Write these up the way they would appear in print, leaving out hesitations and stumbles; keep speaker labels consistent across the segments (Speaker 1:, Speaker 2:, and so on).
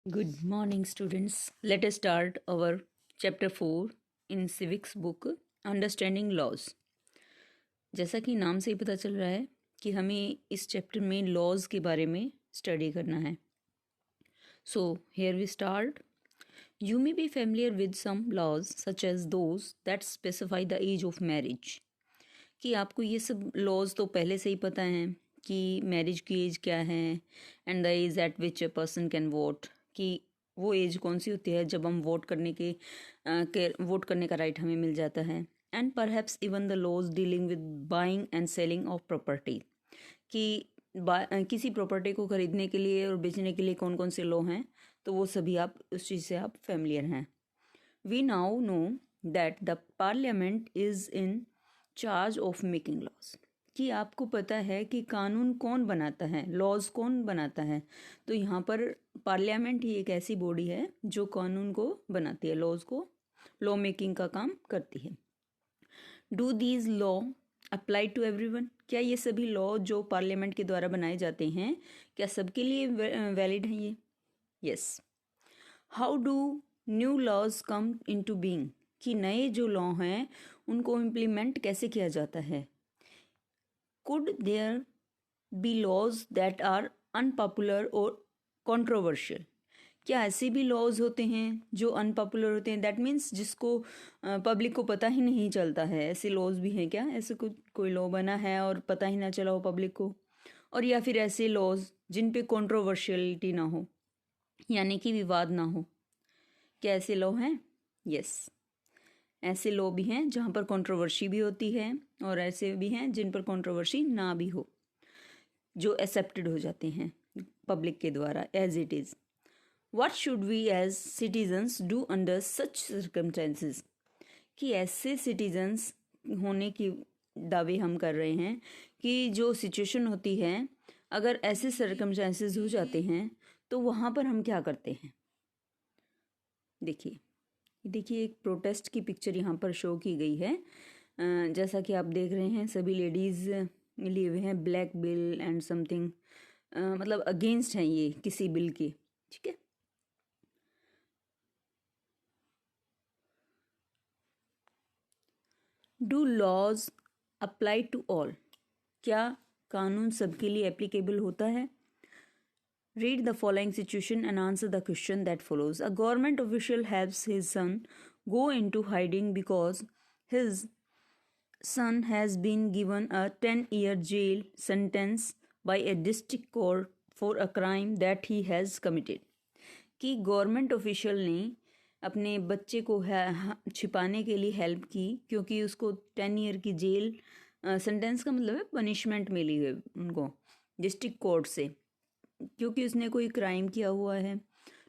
Speaker 1: Good morning, students. Let us start our chapter 4 in civics book Understanding Laws. जैसा कि नाम से ही पता चल रहा है कि हमें इस चैप्टर में लॉज के बारे में स्टडी करना है. So, here we start. You may be familiar with some laws such as those that specify the age of marriage. कि आपको ये सब लॉज तो पहले से ही पता हैं कि मैरिज की एज क्या है and the age at which a person can vote, कि वो एज कौन सी होती है जब हम वोट करने वोट करने का राइट हमें मिल जाता है. And perhaps even the laws dealing with buying and selling of property, कि किसी प्रॉपर्टी को खरीदने के लिए और बेचने के लिए कौन कौन से लॉ हैं, तो वो सभी आप उस चीज़ से आप फेमिलियर हैं. We now know that the parliament is in charge of making laws, कि आपको पता है कि कानून कौन बनाता है, लॉज कौन बनाता है. तो यहाँ पर पार्लियामेंट ही एक ऐसी बॉडी है जो कानून को बनाती है, लॉज को, लॉ मेकिंग का काम करती है. Do these law apply to everyone, क्या ये सभी लॉ जो पार्लियामेंट के द्वारा बनाए जाते हैं क्या सबके लिए वैलिड हैं ये? Yes. How do new laws come into being, कि नए जो लॉ हैं उनको इम्प्लीमेंट कैसे किया जाता है. Could there be laws that are unpopular और कंट्रोवर्शियल, क्या ऐसे भी लॉज होते हैं जो अनपॉपुलर होते हैं, दैट मीन्स जिसको पब्लिक को पता ही नहीं चलता है. ऐसे लॉज भी हैं क्या, ऐसे कोई लॉ बना है और पता ही ना चला हो पब्लिक को. और या फिर ऐसे लॉज जिन पे कंट्रोवर्शियलिटी ना हो, यानी कि विवाद ना हो, क्या ऐसे लॉ हैं? यस. ऐसे लॉ भी हैं जहाँ पर कंट्रोवर्सी भी होती है और ऐसे भी हैं जिन पर कंट्रोवर्सी ना भी हो, जो एक्सेप्टेड हो जाते हैं पब्लिक के द्वारा as it is. What should we as citizens do under such circumstances, कि ऐसे सिटीजन्स होने की दावे हम कर रहे हैं कि जो सिचुएशन होती है, अगर ऐसे सर्कमस्टेंसेस हो जाते हैं तो वहाँ पर हम क्या करते हैं. देखिए एक प्रोटेस्ट की पिक्चर यहाँ पर शो की गई है. जैसा कि आप देख रहे हैं सभी लेडीज़ लिए हुए हैं ब्लैक बिल एंड समथिंग, मतलब अगेंस्ट हैं ये किसी बिल के. ठीक है. Do laws apply to all, क्या कानून सबके लिए एप्लीकेबल होता है. Read the following situation and answer the question that follows. A government official helps his son go into hiding because his son has been given a 10-year jail sentence by a district court for a crime that he has committed. कि government official ने अपने बच्चे को छिपाने के लिए help की क्योंकि उसको 10 ईयर की जेल सेंटेंस का मतलब है पनिशमेंट मिली है उनको डिस्ट्रिक्ट कोर्ट से, क्योंकि उसने कोई क्राइम किया हुआ है.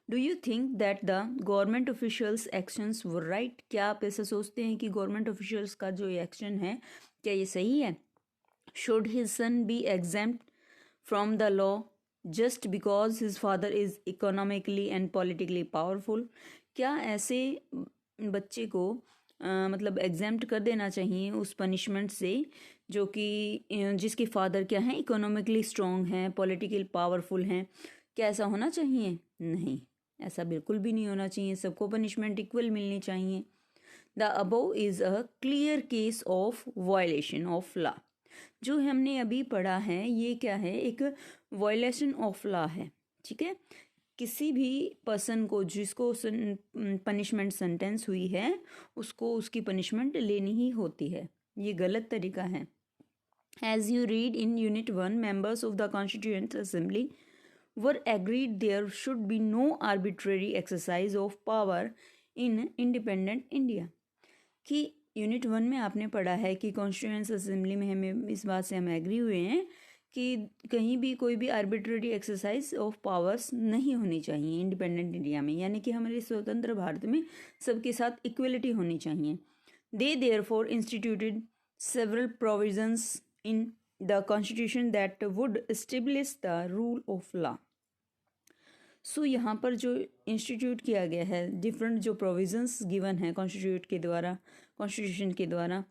Speaker 1: Do you think that the government officials actions were right, क्या आप ऐसा सोचते हैं कि गवर्नमेंट ऑफिशियल्स का जो एक्शन है क्या ये सही है. Should his son be exempt from the law just because his father is economically and politically powerful, क्या ऐसे बच्चे को मतलब एग्जेम्प्ट कर देना चाहिए उस पनिशमेंट से जो कि जिसके फादर क्या हैं, इकोनॉमिकली स्ट्रॉन्ग हैं, पॉलिटिकल पावरफुल हैं. क्या ऐसा होना चाहिए? नहीं, ऐसा बिल्कुल भी नहीं होना चाहिए. सबको पनिशमेंट इक्वल मिलनी चाहिए. The above is a clear case of violation of law, जो हमने अभी पढ़ा है ये क्या है, एक वायलेशन ऑफ लॉ है. ठीक है. किसी भी पर्सन को जिसको पनिशमेंट सेंटेंस हुई है उसको उसकी पनिशमेंट लेनी ही होती है. ये गलत तरीका है. As you read in Unit 1, members of the Constituent Assembly were agreed there should be no arbitrary exercise of power in independent India. कि यूनिट 1 में आपने पढ़ा है कि कॉन्स्टिट्यूएंट असेंबली में हमें इस बात से हम एग्री हुए हैं कि कहीं भी कोई भी आर्बिट्रेरी एक्सरसाइज ऑफ पावर्स नहीं होनी चाहिए इंडिपेंडेंट इंडिया में, यानी कि हमारे स्वतंत्र भारत में सबके साथ इक्वलिटी होनी चाहिए. They therefore instituted several provisions in the constitution that would establish the rule of law. सो यहाँ पर जो इंस्टीट्यूट किया गया है, डिफरेंट जो प्रोविजंस गिवन है कॉन्स्टिट्यूशन के द्वारा,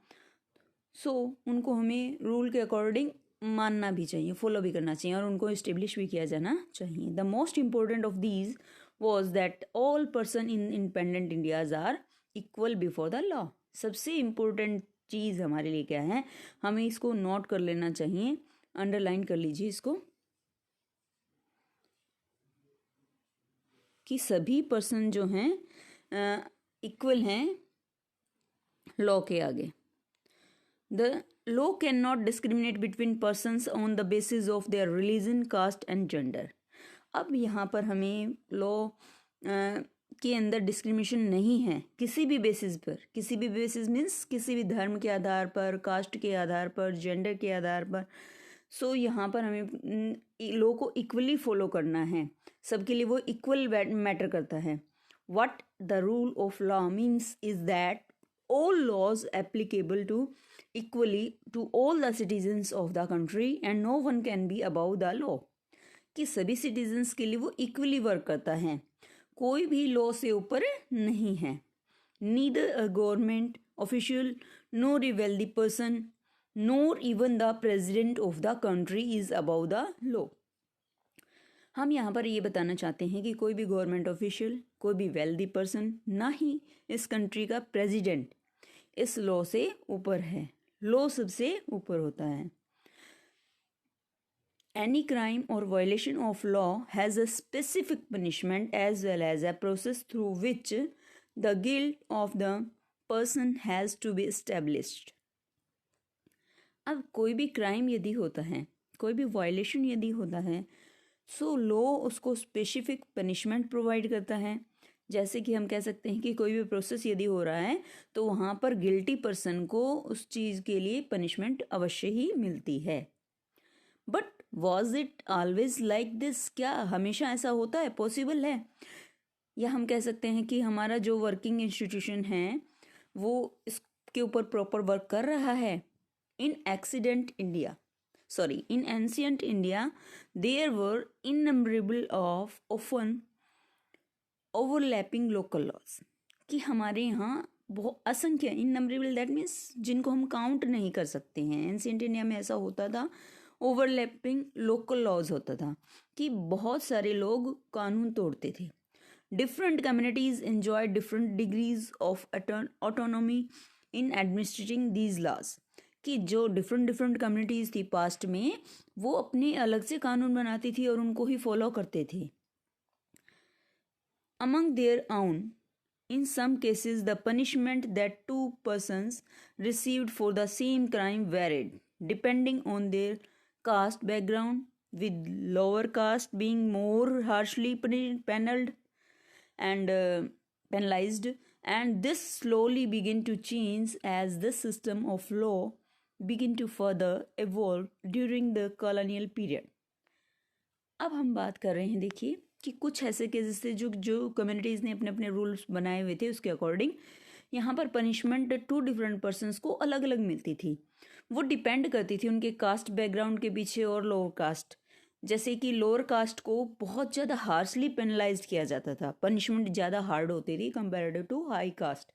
Speaker 1: सो उनको हमें रूल के अकॉर्डिंग मानना भी चाहिए, फॉलो भी करना चाहिए और उनको इस्टेब्लिश भी किया जाना चाहिए. The most important of these was that all person in independent Indias are equal before the law. सबसे इम्पोर्टेंट चीज़ हमारे लिए क्या है, हमें इसको नोट कर लेना चाहिए, अंडरलाइन कर लीजिए इसको, कि सभी पर्सन जो हैं इक्वल हैं लॉ के आगे. The law cannot discriminate between persons on the basis of their religion, caste and gender. अब यहाँ पर हमें लॉ के अंदर डिस्क्रिमिनेशन नहीं है किसी भी बेसिस पर. किसी भी बेसिस मीन्स किसी भी धर्म के आधार पर, कास्ट के आधार पर, जेंडर के आधार पर. सो यहाँ पर हमें लॉ को इक्वली फॉलो करना है, सबके लिए वो इक्वल मैटर करता है. What the rule of law means is that all laws applicable to equally to all the citizens of the country and no one can be above the law. कि सभी citizens के लिए वो equally work करता है, कोई भी law से ऊपर नहीं है. neither a government official nor a wealthy person nor even the president of the country is above the law. हम यहाँ पर ये बताना चाहते हैं कि कोई भी गवर्नमेंट ऑफिशियल, कोई भी वेल्दी पर्सन, ना ही इस कंट्री का प्रेसिडेंट इस लॉ से ऊपर है. लॉ सबसे ऊपर होता है. Any crime or violation of law has a specific punishment as well as a process through which the guilt of the person has to be established. अब कोई भी क्राइम यदि होता है, कोई भी वायलेशन यदि होता है, सो लॉ उसको स्पेसिफिक पनिशमेंट प्रोवाइड करता है. जैसे कि हम कह सकते हैं कि कोई भी प्रोसेस यदि हो रहा है तो वहाँ पर गिल्टी पर्सन को उस चीज़ के लिए पनिशमेंट अवश्य ही मिलती है. But was it always like this? क्या हमेशा ऐसा होता है, पॉसिबल है? या हम कह सकते हैं कि हमारा जो वर्किंग इंस्टीट्यूशन है वो इसके ऊपर प्रॉपर वर्क कर रहा है. इन ancient India, there were innumerable of often overlapping local laws. कि हमारे यहाँ बहुत असंख्य, इननम्बरेबल दैट मीन्स जिनको हम काउंट नहीं कर सकते हैं. एंशियंट इंडिया में ऐसा होता था, ओवरलैपिंग लोकल लॉज होता था कि बहुत सारे लोग कानून तोड़ते थे. Different communities enjoy different degrees of autonomy in administrating these laws. कि जो डिफरेंट कम्युनिटीज़ थी पास्ट में, वो अपने अलग से कानून बनाती थी और उनको ही फॉलो करते थे. Among their own, in some cases the punishment that two persons received for the same crime varied depending on their caste background, with lower caste being more harshly penalized, and this slowly began to change as the system of law begin to further evolve during the colonial period. अब हम बात कर रहे हैं, देखिए कि कुछ ऐसे केसेस थे जो कम्युनिटीज़ ने अपने अपने रूल्स बनाए हुए थे, उसके अकॉर्डिंग यहाँ पर पनिशमेंट टू डिफरेंट पर्सनस को अलग अलग मिलती थी. वो डिपेंड करती थी उनके कास्ट बैकग्राउंड के पीछे और लोअर कास्ट. जैसे कि लोअर कास्ट को बहुत ज़्यादा हार्शली पेनलाइज किया जाता था, पनिशमेंट ज़्यादा हार्ड होती थी comparative to high caste.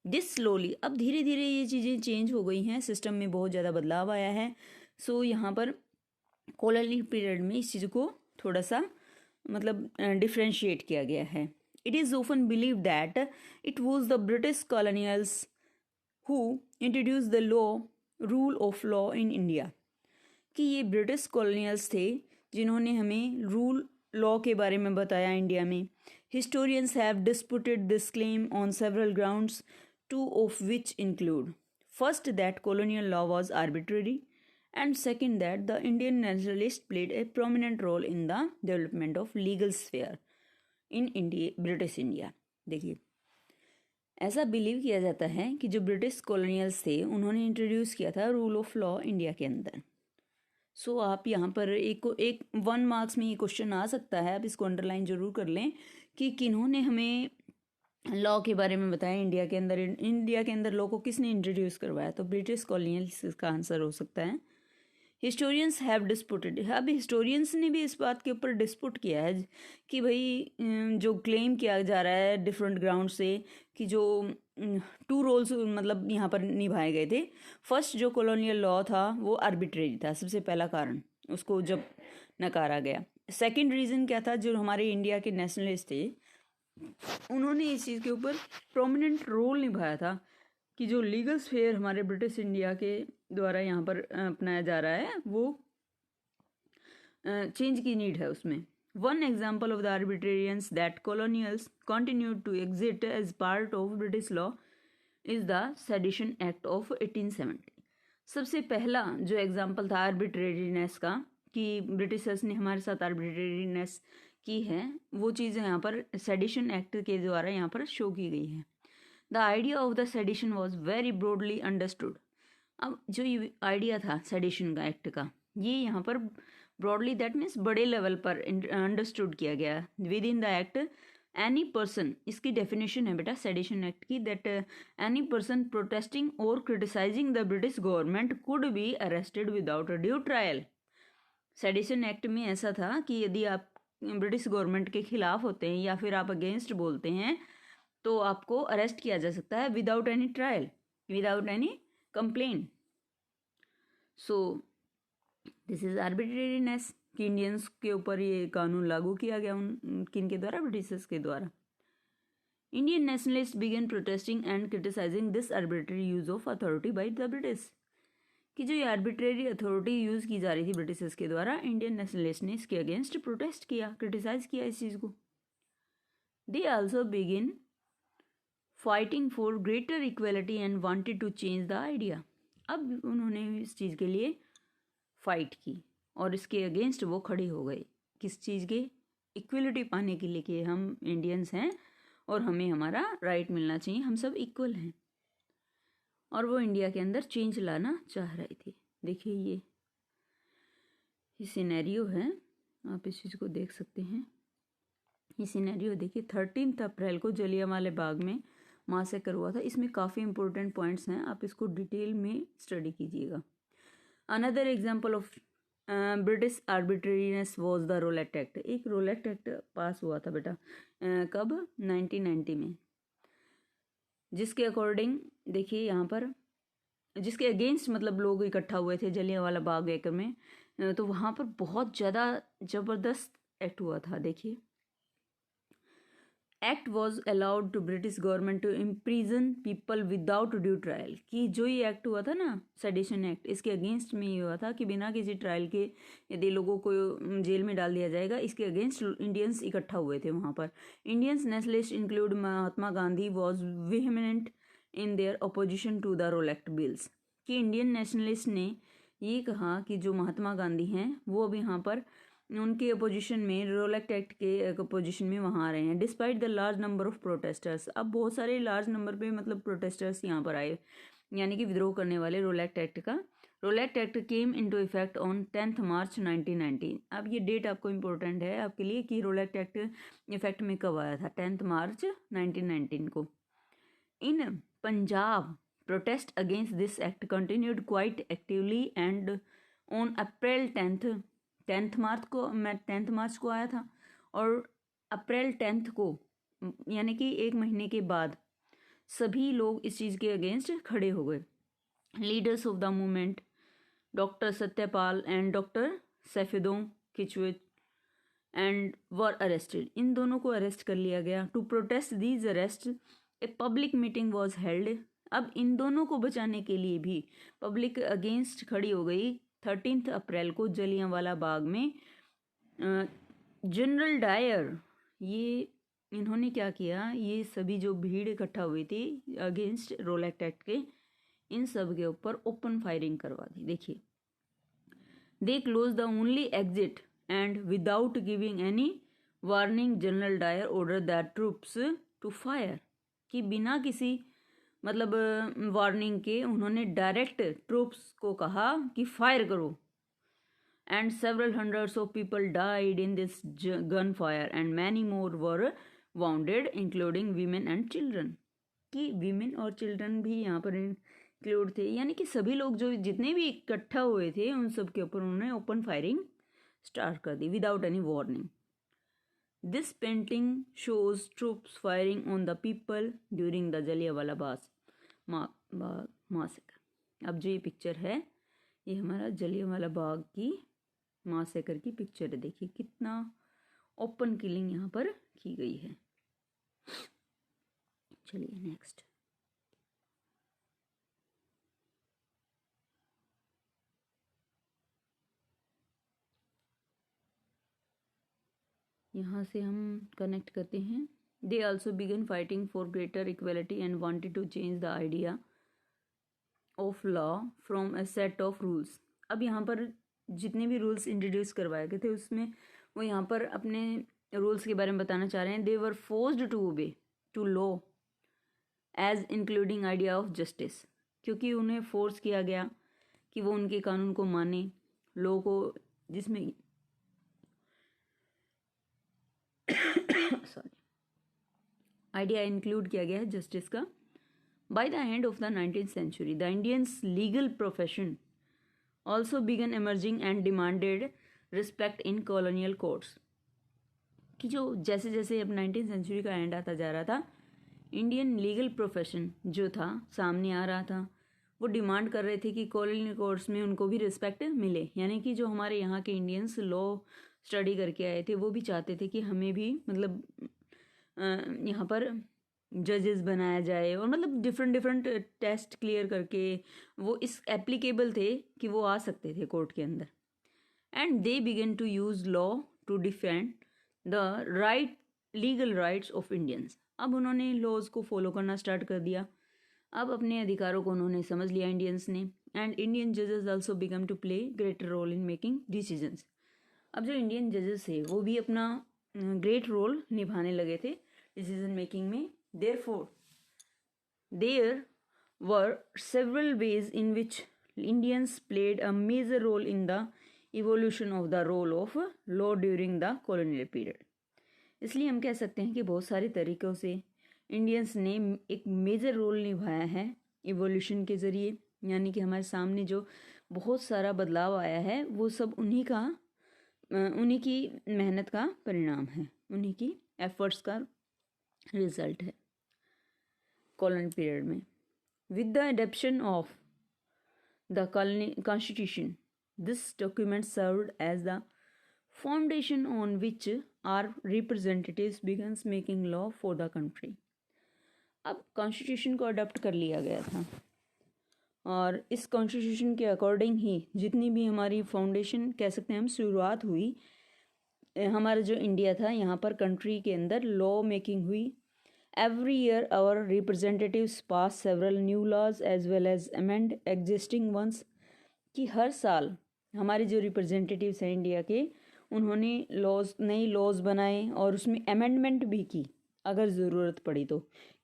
Speaker 1: This slowly, अब धीरे धीरे ये चीज़ें चेंज हो गई हैं, सिस्टम में बहुत ज़्यादा बदलाव आया है. सो यहाँ पर कॉलोनियल पीरियड में इस चीज़ को थोड़ा सा मतलब डिफ्रेंशिएट किया गया है. It is often believe that it was the British colonials who introduce the rule of law in India. कि ये ब्रिटिश कॉलोनियल्स थे जिन्होंने हमें रूल लॉ के बारे में बताया इंडिया में. Historians have disputed this claim on several grounds, two of which include: first, that colonial law was arbitrary, and second, that the Indian nationalists played a prominent role in the development of legal sphere in British India. देखिए, ऐसा believe किया जाता है कि जो British कॉलोनियल्स थे उन्होंने introduce किया था रूल ऑफ लॉ इंडिया के अंदर. सो आप यहाँ पर एक 1 मार्क्स में ये क्वेश्चन आ सकता है, आप इसको अंडरलाइन जरूर कर लें कि किन्होंने हमें लॉ के बारे में बताया इंडिया के अंदर लॉ को किसने इंट्रोड्यूस करवाया. तो ब्रिटिश कॉलोनियल्स इसका आंसर हो सकता है. हिस्टोरियंस हैव डिस्प्यूटेड, अब हिस्टोरियंस ने भी इस बात के ऊपर डिस्प्यूट किया है कि भाई जो क्लेम किया जा रहा है डिफरेंट ग्राउंड से कि जो 2 रोल्स मतलब यहाँ पर निभाए गए थे. फर्स्ट जो कॉलोनियल लॉ था वो आर्बिट्रेरी था, सबसे पहला कारण उसको जब नकारा गया. सेकंड रीज़न क्या था, जो हमारे इंडिया के नेशनलिस्ट थे उन्होंने इस चीज़ के ऊपर प्रोमिनेंट रोल निभाया था कि जो लीगल स्फेयर हमारे ब्रिटिश इंडिया के द्वारा यहाँ पर अपनाया जा रहा है वो चेंज की नीड है उसमें. One example of the arbitrariness that colonials continued to exist as part of British law is the sedition act of 1870. सबसे पहला जो एग्जाम्पल था आर्बिट्रेरीनेस का कि ब्रिटिशर्स ने हमारे साथ आर्बिट्रेरीनेस की है, वो चीज़ यहाँ पर सेडिशन एक्ट के द्वारा यहाँ पर शो की गई है. The idea of the sedition was very broadly understood. अब जो ये आइडिया था सेडिशन का एक्ट का, ये यहाँ पर ब्रॉडली दैट मीन्स बड़े लेवल पर अंडरस्टूड किया गया. Within the act any person, इसकी डेफिनेशन है बेटा सेडिशन एक्ट की, दैट एनी पर्सन प्रोटेस्टिंग और criticising the British government could be arrested without a due trial. Sedition act में ऐसा था कि यदि आप ब्रिटिश गवर्नमेंट के खिलाफ होते हैं या फिर आप अगेंस्ट बोलते हैं तो आपको अरेस्ट किया जा सकता है without any trial, without any complain. So this is arbitrariness कि इंडियंस के ऊपर ये कानून लागू किया गया किन के द्वारा, ब्रिटिशर्स के द्वारा. Indian nationalist began protesting and criticising this arbitrary use of authority by the British. कि जो ये आर्बिट्रेरी अथॉरिटी यूज़ की जा रही थी ब्रिटिशर्स के द्वारा, इंडियन नेशनलिस्ट ने इसके अगेंस्ट प्रोटेस्ट किया, क्रिटिसाइज किया इस चीज़ को. They also begin fighting for greater equality and wanted to change the idea. अब उन्होंने इस चीज़ के लिए फाइट की और इसके अगेंस्ट वो खड़े हो गए. किस चीज़ के? इक्वलिटी पाने के लिए कि हम इंडियंस हैं और हमें हमारा राइट मिलना चाहिए, हम सब इक्वल हैं. और वो इंडिया के अंदर चेंज लाना चाह रहे थे. देखिए ये सिनेरियो है, आप इस चीज़ को देख सकते हैं. ये सिनेरियो देखिए 13 अप्रैल को जलियांवाला बाग में मासेकर हुआ था. इसमें काफ़ी इंपॉर्टेंट पॉइंट्स हैं, आप इसको डिटेल में स्टडी कीजिएगा. Another example of British arbitrariness was the Rowlatt act. एक रोलेट एक्ट पास हुआ था बेटा कब? 1990 में, जिसके अकॉर्डिंग देखिए यहाँ पर जिसके अगेंस्ट मतलब लोग इकट्ठा हुए थे जलियांवाला बाग एक्ट में, तो वहाँ पर बहुत ज़्यादा ज़बरदस्त एक्ट हुआ था. देखिए act was allowed to British government to imprison people without due trial. कि जो ये एक्ट हुआ था ना सेडिशन एक्ट, इसके अगेंस्ट में ये हुआ था कि बिना किसी ट्रायल के यदि लोगों को जेल में डाल दिया जाएगा. इसके अगेंस्ट इंडियंस इकट्ठा हुए थे वहाँ पर. Indians nationalist include Mahatma Gandhi was vehement in their opposition to the Rowlatt bills. कि इंडियन नेशनलिस्ट ने ये कहा कि जो महात्मा गांधी हैं वो अब यहाँ पर उनके अपोजिशन में, रोलेट एक्ट के अपोजिशन में वहाँ आ रहे हैं. Despite the large number of protesters. अब बहुत सारे लार्ज नंबर पे मतलब प्रोटेस्टर्स यहाँ पर आए, यानी कि विद्रोह करने वाले रोलेट एक्ट का. Rowlatt act came into effect on 10 March 1919. अब ये डेट आपको इम्पोर्टेंट है आपके लिए कि रोलेट एक्ट इफेक्ट में कब आया था, 10 मार्च 1919 को. इन Punjab protest against this act continued quite actively and on April 10th मार्च को आया था और अप्रैल 10 को यानी कि एक महीने के बाद सभी लोग इस चीज़ के अगेंस्ट खड़े हो गए. Leaders of the movement doctor Satyapal and doctor Saifuddin Kitchlew and were arrested. इन दोनों को अरेस्ट कर लिया गया. To protest these arrest a public meeting was held. अब इन दोनों को बचाने के लिए भी पब्लिक अगेंस्ट खड़ी हो गई 13 अप्रैल को जलियांवाला बाग में. जनरल डायर, ये इन्होंने क्या किया, ये सभी जो भीड़ इकट्ठा हुई थी अगेंस्ट रोलेट एक्ट के, इन सब के ऊपर ओपन फायरिंग करवा दी. देखिए they close the only exit and without giving any warning general Dyer order the troops to fire. कि बिना किसी मतलब वार्निंग के उन्होंने डायरेक्ट ट्रूप्स को कहा कि फायर करो. And several hundreds of people died in this gun fire and many more were bounded including women and children. कि वीमेन और चिल्ड्रन भी यहाँ पर इंक्लूड थे, यानी कि सभी लोग जो जितने भी इकट्ठा हुए थे उन सब के ऊपर उन्होंने ओपन फायरिंग स्टार्ट कर दी without any warning. This painting shows troops firing on the people during the Jallianwala Bagh massacre. अब जो ये पिक्चर है ये हमारा जलियांवाला बाग की मासेकर की पिक्चर है। देखिए कितना ओपन किलिंग यहाँ पर की गई है। चलिए नेक्स्ट। यहाँ से हम कनेक्ट करते हैं। They also began fighting for greater equality and wanted to change the idea of law from a set of rules. अब यहाँ पर जितने भी रूल्स इंट्रोड्यूस करवाए गए थे उसमें वो यहाँ पर अपने रूल्स के बारे में बताना चाह रहे हैं। They were forced to obey to law as including idea of justice, क्योंकि उन्हें फोर्स किया गया कि वो उनके कानून को माने, लॉ को, जिसमें सॉरी आइडिया इंक्लूड किया गया है जस्टिस का। By the end of the 19th century the Indians legal profession also began emerging and demanded respect in colonial courts. कि जो जैसे जैसे अब 19th century का एंड आता जा रहा था, इंडियन लीगल प्रोफेशन जो था सामने आ रहा था, वो डिमांड कर रहे थे कि कॉलोनियल कोर्ट्स में उनको भी रिस्पेक्ट मिले। यानी कि जो हमारे यहाँ के इंडियंस लॉ स्टडी करके आए थे वो भी चाहते थे कि हमें भी मतलब यहाँ पर जजेस बनाया जाए, और मतलब डिफरेंट डिफरेंट टेस्ट क्लियर करके वो इस एप्लीकेबल थे कि वो आ सकते थे कोर्ट के अंदर। And they began to use law to defend the right legal rights of Indians. अब उन्होंने लॉज को फॉलो करना स्टार्ट कर दिया। अब अपने अधिकारों को उन्होंने समझ लिया इंडियंस ने। एंड इंडियन जजेस also become to play greater role in making decisions. अब जो इंडियन जजेस थे वो भी अपना ग्रेट रोल निभाने लगे थे डिसीजन मेकिंग में। Therefore there were several ways in which Indians played a major role in the evolution of the role of law during the colonial period. इसलिए हम कह सकते हैं कि बहुत सारे तरीक़ों से इंडियंस ने एक मेजर रोल निभाया है इवोल्यूशन के ज़रिए। यानी कि हमारे सामने जो बहुत सारा बदलाव आया है वो सब उन्हीं की मेहनत का परिणाम है, उन्हीं की एफर्ट्स का रिजल्ट है कॉलोनियल पीरियड में। With the adoption of the constitution this document served as the foundation on which our representatives begins making law for the country. अब कॉन्स्टिट्यूशन को अडॉप्ट कर लिया गया था और इस कॉन्स्टिट्यूशन के अकॉर्डिंग ही जितनी भी हमारी फाउंडेशन कह सकते हैं हम शुरुआत हुई, हमारा जो इंडिया था यहाँ पर कंट्री के अंदर लॉ मेकिंग हुई। Every year our representatives pass several new laws as well as amend existing ones. कि हर साल हमारे जो रिप्रेजेंटेटिव्स हैं इंडिया के, उन्होंने नई लॉज बनाए और उसमें अमेंडमेंट भी की अगर ज़रूरत पड़ी तो।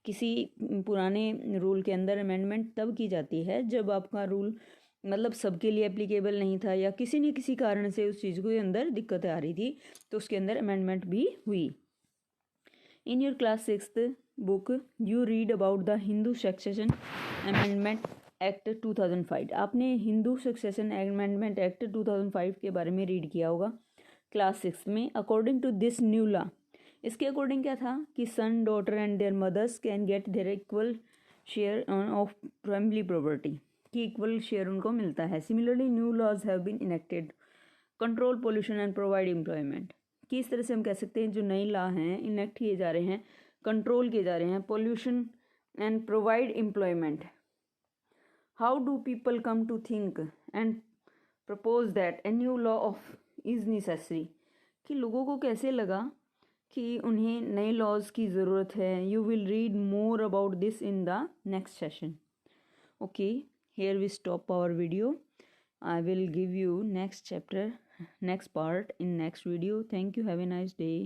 Speaker 1: किसी पुराने रूल के अंदर अमेंडमेंट तब की जाती है जब आपका रूल मतलब सबके लिए एप्लीकेबल नहीं था या किसी न किसी कारण से उस चीज़ के अंदर दिक्कतें आ रही थी, तो उसके अंदर अमेंडमेंट भी हुई। In your class 6th book you read about the Hindu succession amendment act 2005। आपने हिंदू सक्सेशन अमेंडमेंट एक्ट 2005 के बारे में रीड किया होगा क्लास 6 में। According to this new law, इसके अकॉर्डिंग क्या था कि son, daughter and their mothers can get their equal share of family property, कि इक्वल शेयर उनको मिलता है। Similarly new laws have been enacted control pollution and provide employment. कि इस तरह से हम कह सकते हैं जो नई लॉ हैं इनेक्ट किए जा रहे हैं, कंट्रोल किए जा रहे हैं pollution and provide employment. How do people come to think and propose that a new law of is necessary. कि लोगों को कैसे लगा कि उन्हें नए लॉज की ज़रूरत है। You will read more about this in the next session. Okay, here we stop our video. I will give you next chapter, next part in next video. Thank you. Have a nice day.